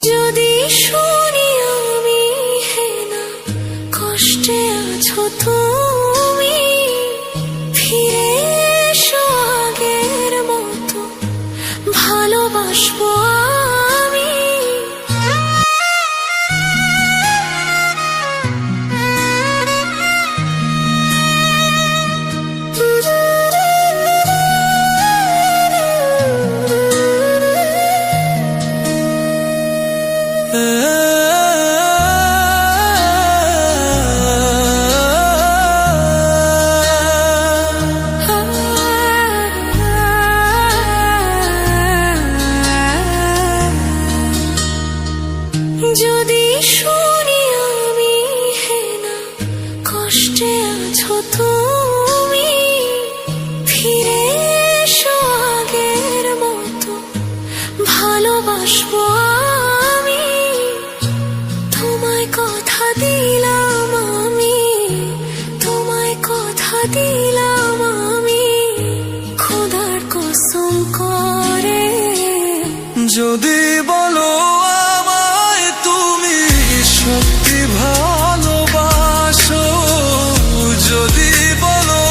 যদি শুনি আমি হেনা কষ্টে আছো তুমি, ফিরে এসো আগের মতো ভালোবাসবো আমি। যদি শুনি আমি হেনা কষ্টে আছো তুমি, ফিরে এসো আগের মতো ভালোবাসবো আমি। তোমায় কথা দিলাম আমি, তোমায় কথা দিলাম আমি, খোদার কসম করে। যদি বলো আমায় তুমি সত্যি ভালোবাসো, যদি বলো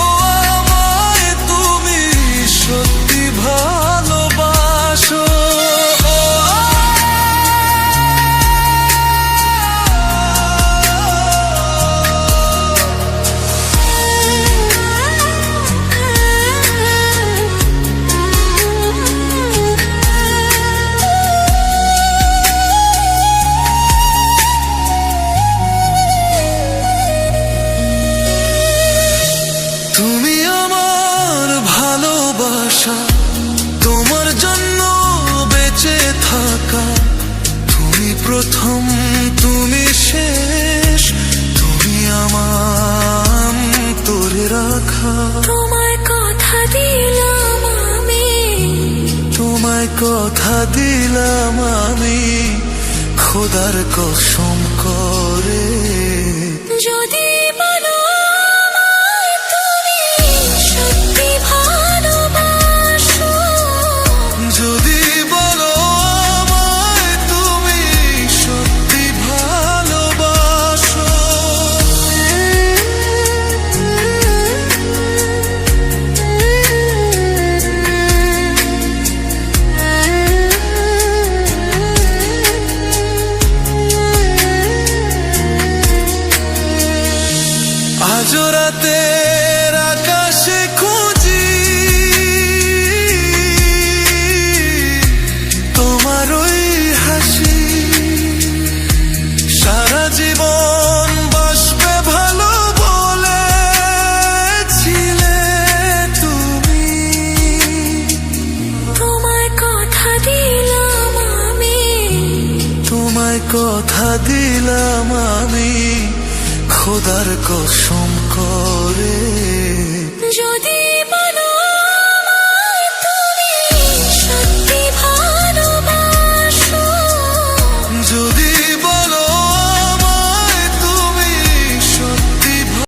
আমায় তুমি সত্যি ভালোবাসো, তুমি আমার ভালোবাসা, তোমার জন্য বেঁচে থাকা, তুমি প্রথম তুমি শেষ, তুমি আমার তোরে রাখা। তোমায় কথা দিলাম আমি, তোমায় কথা দিলাম আমি, খোদার কসম করে। যদি বলো আমায় তুমি সত্যি ভালোবাসো, যদি বলো আমায় তুমি সত্যি ভালোবাসো, আজ রাতের আকাশে খুঁজি তোমার ওই হাসি, সারা জীবন বাসবে ভালো বলেছিলে তুমি। তোমায় কথা দিলাম আমি, তোমায় কথা দিলাম আমি, খোদার কসম করে। যদি